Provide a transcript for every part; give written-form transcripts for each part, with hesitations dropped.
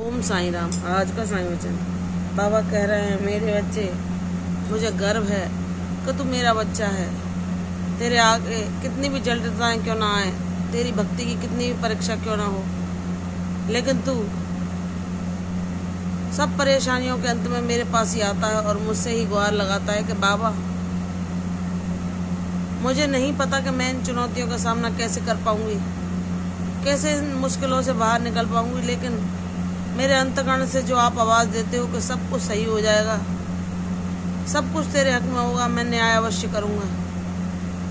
ओम साईं राम। आज का साईं वचन। बाबा कह रहे हैं, मेरे बच्चे, मुझे गर्व है कि तू मेरा बच्चा है। तेरे आगे कितनी भी जटिलताएं क्यों ना आए, तेरी भक्ति की कितनी भी परीक्षा क्यों ना हो, लेकिन तू सब परेशानियों के अंत में मेरे पास ही आता है और मुझसे ही गुहार लगाता है कि बाबा, मुझे नहीं पता कि मैं इन चुनौतियों का सामना कैसे कर पाऊंगी, कैसे इन मुश्किलों से बाहर निकल पाऊंगी, लेकिन मेरे अंतकरण से जो आप आवाज़ देते हो कि सब कुछ सही हो जाएगा, सब कुछ तेरे हक में होगा, मैं न्याय अवश्य करूँगा,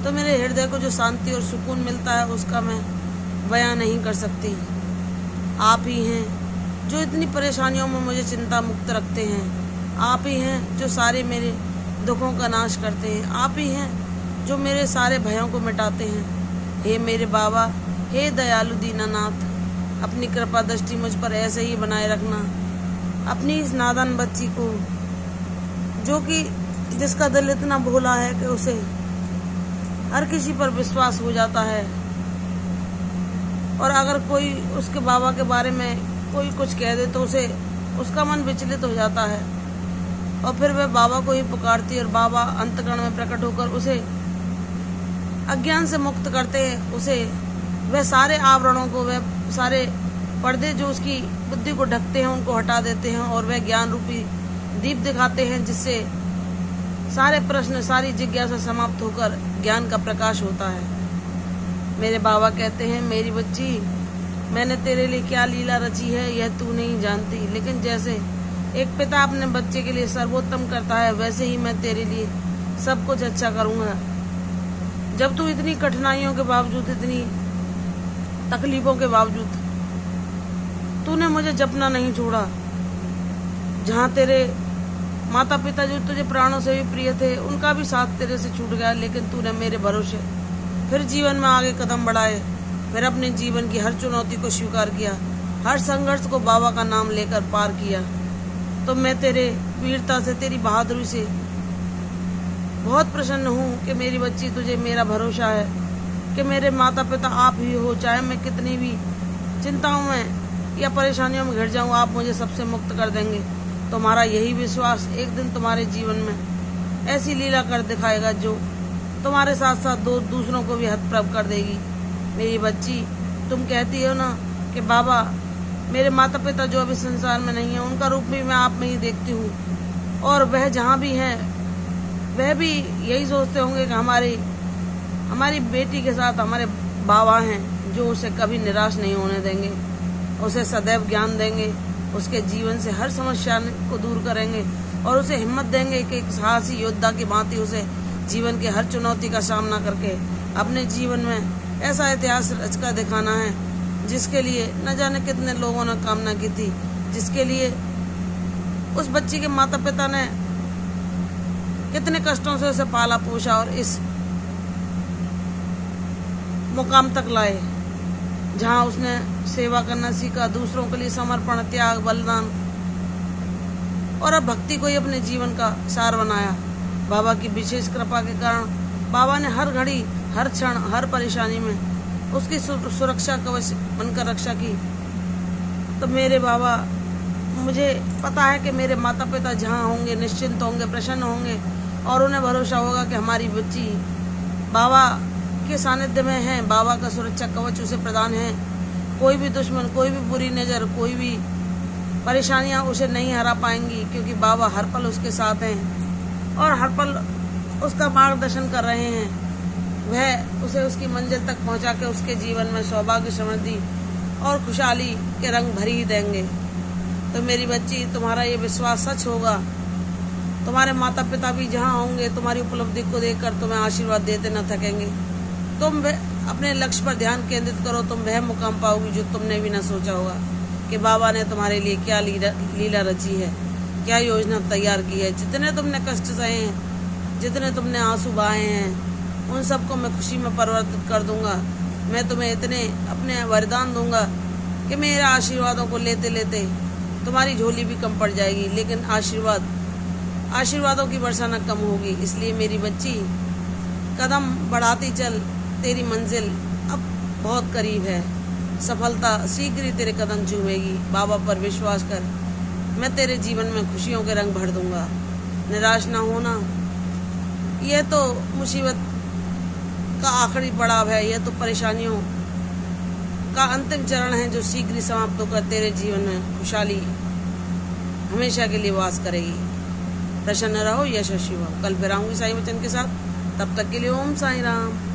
तो मेरे हृदय को जो शांति और सुकून मिलता है उसका मैं बयां नहीं कर सकती। आप ही हैं जो इतनी परेशानियों में मुझे चिंता मुक्त रखते हैं। आप ही हैं जो सारे मेरे दुखों का नाश करते हैं। आप ही हैं जो मेरे सारे भयों को मिटाते हैं। हे मेरे बाबा, हे दयालु दीनानाथ, अपनी कृपा दृष्टि मुझ पर ऐसे ही बनाए रखना। अपनी इस नादान बच्ची को, जो कि जिसका दिल इतना भोला है कि उसे हर किसी पर विश्वास हो जाता है, और अगर कोई उसके बाबा के बारे में कोई कुछ कह दे तो उसे उसका मन विचलित हो जाता है, और फिर वह बाबा को ही पुकारती है और बाबा अंतकरण में प्रकट होकर उसे अज्ञान से मुक्त करते हैं। उसे वह सारे आवरणों को, वह सारे पर्दे जो उसकी बुद्धि को ढकते हैं उनको हटा देते हैं, और वह ज्ञान रूपी दीप दिखाते हैं, जिससे सारे प्रश्न, सारी जिज्ञासा समाप्त होकर ज्ञान का प्रकाश होता है। मेरे बाबा कहते हैं, मेरी बच्ची, मैंने तेरे लिए क्या लीला रची है यह तू नहीं जानती, लेकिन जैसे एक पिता अपने बच्चे के लिए सर्वोत्तम करता है, वैसे ही मैं तेरे लिए सब कुछ अच्छा करूँगा। जब तू इतनी कठिनाइयों के बावजूद, इतनी तकलीफों के बावजूद तूने मुझे जपना नहीं छोड़ा, जहाँ तेरे माता पिता जो तुझे प्राणों से भी प्रिय थे उनका भी साथ तेरे से छूट गया, लेकिन तूने मेरे भरोसे फिर जीवन में आगे कदम बढ़ाए, फिर अपने जीवन की हर चुनौती को स्वीकार किया, हर संघर्ष को बाबा का नाम लेकर पार किया। तो मैं तेरे वीरता से, तेरी बहादुरी से बहुत प्रसन्न हूँ कि मेरी बच्ची, तुझे मेरा भरोसा है कि मेरे माता पिता आप ही हो। चाहे मैं कितनी भी चिंताओं में या परेशानियों में घिर जाऊँ, आप मुझे सबसे मुक्त कर देंगे। तुम्हारा यही विश्वास एक दिन तुम्हारे जीवन में ऐसी लीला कर दिखाएगा जो तुम्हारे साथ साथ दूसरों को भी हतप्रभ कर देगी। मेरी बच्ची, तुम कहती हो ना कि बाबा, मेरे माता पिता जो अभी संसार में नहीं है उनका रूप भी मैं आप में ही देखती हूँ, और वह जहाँ भी हैं वह भी यही सोचते होंगे कि हमारी बेटी के साथ हमारे बाबा हैं जो उसे कभी निराश नहीं होने देंगे, उसे सदैव ज्ञान देंगे, उसके जीवन से हर समस्या को दूर करेंगे और उसे हिम्मत देंगे कि एक साहसी योद्धा की भांति उसे जीवन की हर चुनौती का सामना करके अपने जीवन में ऐसा इतिहास रचकर दिखाना है जिसके लिए न जाने कितने लोगों ने कामना की थी, जिसके लिए उस बच्ची के माता पिता ने कितने कष्टों से उसे पाला पोषा और इस मुकाम तक लाए जहां उसने सेवा करना सीखा, दूसरों के लिए समर्पण, त्याग, बलिदान, और अब भक्ति को ही अपने जीवन का सार बनाया। बाबा की विशेष कृपा के कारण बाबा ने हर घड़ी, हर क्षण, हर परेशानी में उसकी सुरक्षा कवच बनकर रक्षा की। तो मेरे बाबा, मुझे पता है कि मेरे माता पिता जहाँ होंगे निश्चिंत होंगे, प्रसन्न होंगे, और उन्हें भरोसा होगा कि हमारी बच्ची बाबा के सानिध्य में है, बाबा का सुरक्षा कवच उसे प्रदान है। कोई भी दुश्मन, कोई भी बुरी नज़र, कोई भी परेशानियां उसे नहीं हरा पाएंगी, क्योंकि बाबा हर पल उसके साथ हैं और हर पल उसका मार्गदर्शन कर रहे हैं। वह उसे उसकी मंजिल तक पहुंचा के उसके जीवन में सौभाग्य, समृद्धि और खुशहाली के रंग भरी ही देंगे। तो मेरी बच्ची, तुम्हारा ये विश्वास सच होगा, तुम्हारे माता पिता भी जहाँ होंगे तुम्हारी उपलब्धि को देखकर तुम्हें आशीर्वाद देते न थकेंगे। तुम अपने लक्ष्य पर ध्यान केंद्रित करो, तुम वह मुकाम पाओगी जो तुमने भी न सोचा होगा कि बाबा ने तुम्हारे लिए क्या लीला रची है, क्या योजना तैयार की है। जितने तुमने कष्ट सहे हैं, जितने तुमने आंसू बहाए हैं, उन सबको मैं खुशी में परिवर्तित कर दूंगा। मैं तुम्हें इतने अपने वरदान दूंगा कि मेरे आशीर्वादों को लेते लेते तुम्हारी झोली भी कम पड़ जाएगी, लेकिन आशीर्वादों की वर्षा न कम होगी। इसलिए मेरी बच्ची, कदम बढ़ाती चल, तेरी मंजिल अब बहुत करीब है। सफलता शीघ्र ही तेरे कदम चूमेगी। बाबा पर विश्वास कर, मैं तेरे जीवन में खुशियों के रंग भर दूंगा। निराश ना होना, यह तो मुसीबत का आखिरी पड़ाव है, यह तो परेशानियों का अंतिम चरण है जो शीघ्र ही समाप्त होकर तेरे जीवन में खुशहाली हमेशा के लिए वास करेगी। प्रसन्न रहो, यशस्वी हो। कल फिर आऊंगी साईं वचन के साथ, तब तक के लिए ओम साईं राम।